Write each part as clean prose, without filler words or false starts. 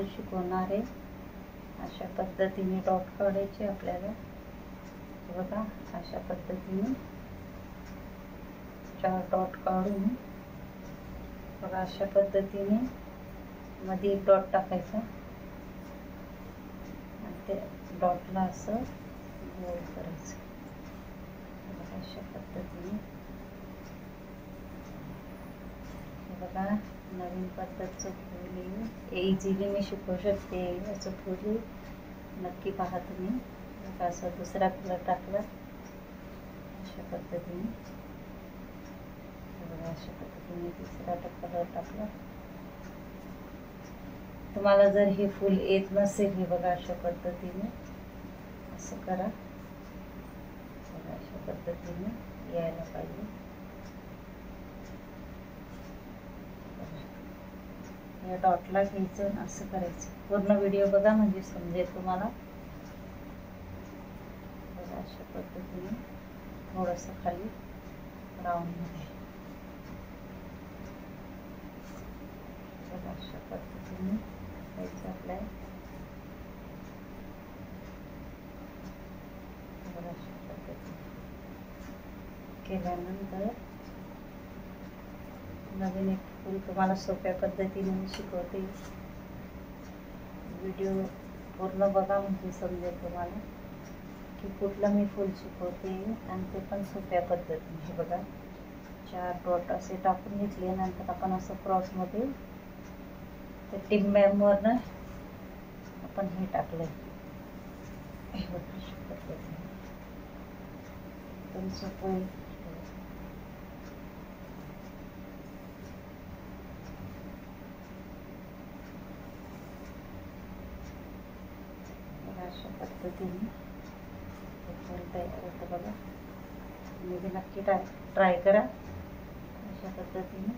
शिकवणार आहे। अशा पद्धतीने डॉट काढायचे आपल्याला। बघा अशा पद्धतीने 4 डॉट काढून बघा अशा पद्धतीने मध्ये एक डॉट टाकायचा आणि ते डॉटला असं गोल करायचं। बघा अशा पद्धतीने बघा नवीन पद्धतचं फूल इझिली मी शिकवू शकते असं फूल नक्की पहा तुम्ही। बघा असं दुसरा कलर टाकला अशा पद्धतीने। बघा अशा पद्धतीने तिसरा कलर टाकला। तुम्हाला जर हे फूल येत नसेल हे बघा अशा पद्धतीने असं करा। बघा अशा पद्धतीने यायला पाहिजे। या डॉटला घ्यायचं असं करायचं। पूर्ण व्हिडिओ बघा म्हणजे समजेल तुम्हाला। बघा अशा पद्धतीने थोडंसं खाली राऊंडमध्ये बघा अशा पद्धतीने घ्यायचं आपल्या। बघा अशा पद्धतीने केल्यानंतर नवीन एक फूल तुम्हाला सोप्या पद्धतीने मी शिकवते। व्हिडिओ पूर्ण बघा म्हणजे समजेल तुम्हाला की कुठलं मी फूल शिकवते आणि ते पण सोप्या पद्धतीने। हे बघा 4 डॉट असे टाकून घेतले। नंतर आपण असं क्रॉसमध्ये ते टिम्ब्यावरनं आपण हे टाकलंय। हे बघा अशा पद्धतीने एकदम सोपं आहे। अशा पद्धतीने फूल तयार होतं बघा। तुम्ही बी नक्की ट्राय करा अशा पद्धतीने।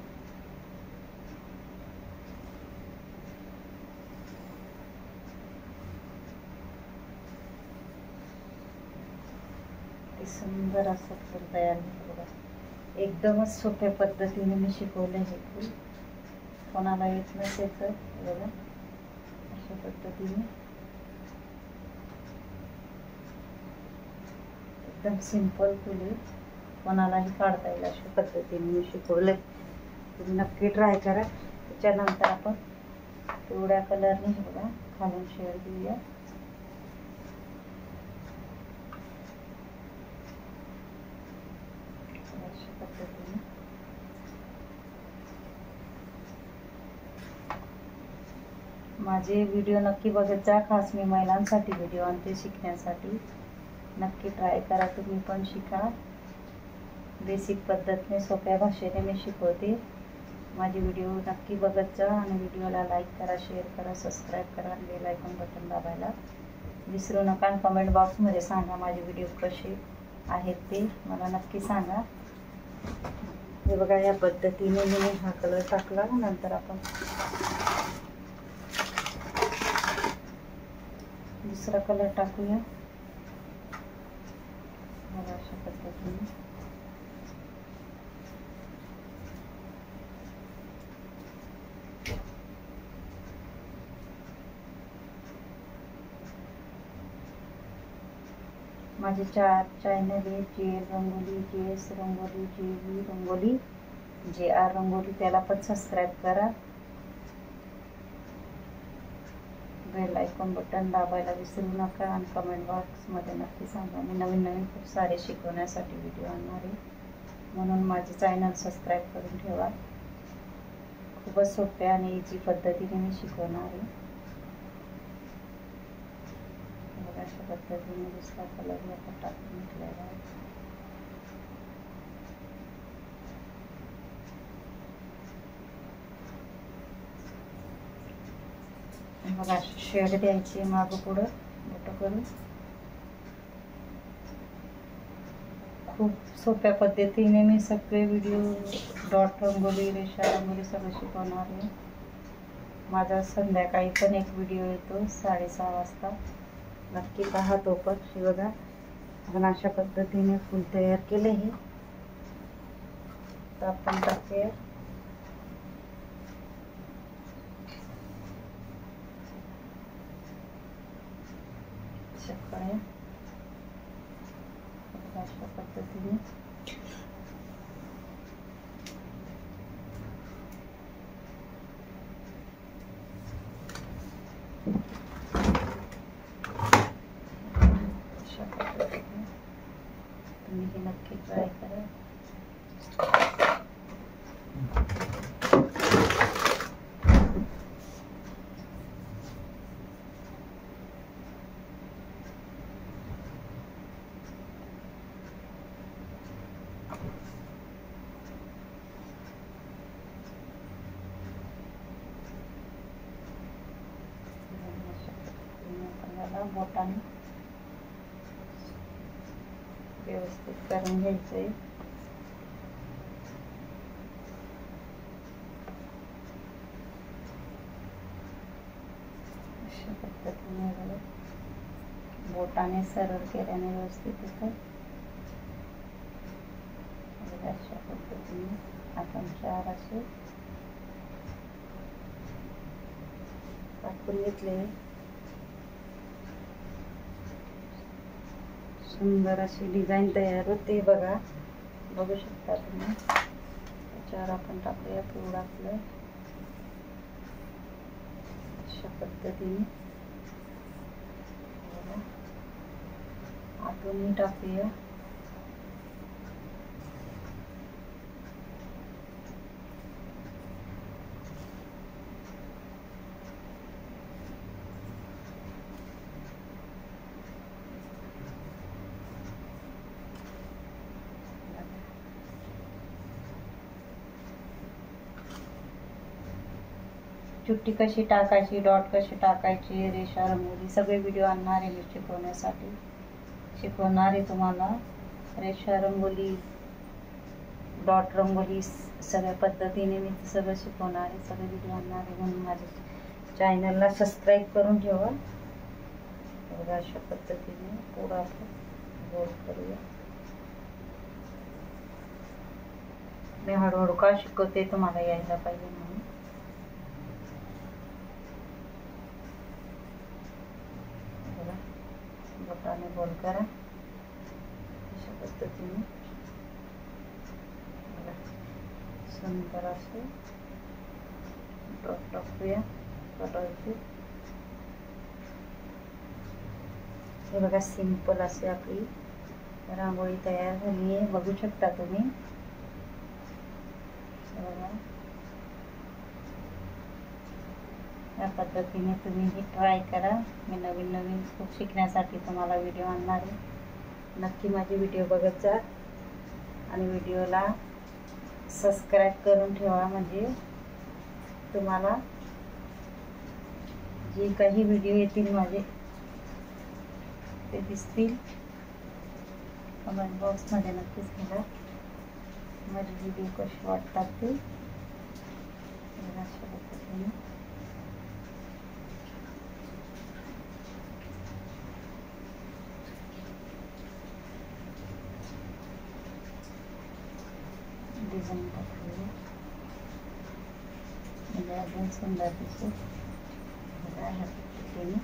सुंदर असं फूल तयार होतं बघा। एकदमच सोप्या पद्धतीने मी शिकवले हे फूल। कोणाला येत नसेल तर बघा अशा पद्धतीने एकदम सिंपल फूल आहे। कोणालाही काढता येईल अशा पद्धतीने मी शिकवले। तुम्ही नक्की ट्राय करा। त्याच्यानंतर आपण पिवळ्या कलरने बघा खालून शेड देऊया। अशा पद्धतीने माझे व्हिडिओ नक्की बघत जा। खास मी महिलांसाठी व्हिडिओ आणते शिकण्यासाठी। नक्की ट्राय करा तुम्ही पण शिका। बेसिक पद्धतीने सोप्या भाषेने मी शिकवते। माझे व्हिडिओ नक्की बघत जा आणि व्हिडिओला लाईक करा, शेअर करा, सबस्क्राईब करा आणि बेल आयकॉन बटन दाबायला विसरू नका। आणि कमेंट बॉक्समध्ये सांगा माझे व्हिडिओ कसे आहेत ते मला नक्की सांगा। हे बघा या पद्धतीने मी हा कलर टाकला। नंतर आपण दुसरा कलर टाकूया। बघा अशा पद्धतीने माझे 4 चॅनल आहे। JL rangoli, JS rangoli, JV rangoli, JR rangoli. त्याला पण सबस्क्राईब करा। बेल आयकॉन बटन दाबायला विसरू नका आणि कमेंट बॉक्समध्ये नक्की सांगा। मी नवीन नवीन खूप सारे शिकवण्यासाठी व्हिडिओ आणणार आहे, म्हणून माझे चॅनल सबस्क्राईब करून ठेवा। खूपच सोप्या आणि इझी पद्धतीने मी शिकवणार आहे। बघा अशा पद्धतीने दुसरा कलर आपण टाकून घेतलेला आहे। बघा शेड द्यायची मागं पुढं मोठं करून। खूप सोप्या पद्धतीने मी सगळे व्हिडिओ डॉट रंगोली, रेषा रंगोली सगळं शिकवणार आहे। माझा संध्याकाळी पण एक व्हिडिओ येतो 6:30 वाजता, नक्की पहा तो पण। हे बघा आपण अशा पद्धतीने फूल तयार केले आहे। तर आपण टाकूया अशा कळ्या अशा पद्धतीने तुम्ही हे नक्की ट्राय करा. बोटाने व्यवस्थित करून घ्यायचंय. अशा पद्धतीने बोटाने सरळ केल्याने व्यवस्थित येतं. अशा पद्धतीने आपण 4 असे कापून घेतले. सुंदर अशी डिझाईन तयार होते बघा, बघू शकता तुम्ही. त्याच्यावर आपण टाकूया पिवळा कलर. अशा पद्धतीने आतूनही टाकूया. चुट्टी कशी टाकायची, डॉट कशी टाकायची, रेषा रंगोली सगळे व्हिडिओ आणणार आहे मी शिकवण्यासाठी. शिकवणार आहे तुम्हाला रेषा रंगोली, डॉट रंगोली सगळ्या पद्धतीने मी सगळं शिकवणार आहे. सगळे व्हिडिओ आणणार आहे म्हणून माझ्या चॅनलला सबस्क्राईब करून ठेवा. अशा पद्धतीने पुढं आपण गोल करूया. मी हळूहळू का शिकवते तुम्हाला यायला पाहिजे म्हणून. बोटाने गोल करा अशा पद्धतीने. सुंदर असे डॉट टाकूया कलरचे. हे बघा सिंपल असे आपली रांगोळी तयार झाली आहे, बघू शकता तुम्ही. या पद्धतीने तुम्ही ही ट्राय करा. मी नवीन नवीन खूप शिकण्यासाठी तुम्हाला व्हिडिओ आणणार आहे. नक्की माझे व्हिडिओ बघत जा आणि व्हिडिओला सबस्क्राईब करून ठेवा, म्हणजे तुम्हाला जे काही व्हिडिओ येतील माझे ते दिसतील. कमेंट बॉक्समध्ये नक्कीच घाला माझे व्हिडिओ कसे वाटतात ते. अशा पद्धतीने डिझाईन टाकूया म्हणजे अजून सुंदर दिसेल. ह्या पद्धतीने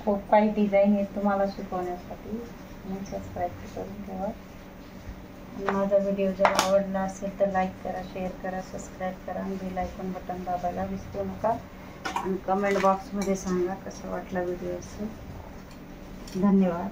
खूप काही डिझाईन आहेत तुम्हाला शिकवण्यासाठी. म्हणून सबस्क्राईब करून ठेवा. माझा व्हिडिओ जर आवडला असेल तर लाईक करा, शेअर करा, सबस्क्राईब करा आणि बेल आयकॉन बटन दाबायला विसरू नका. आणि कमेंट बॉक्समध्ये सांगा कसा वाटला व्हिडिओ असेल. धन्यवाद.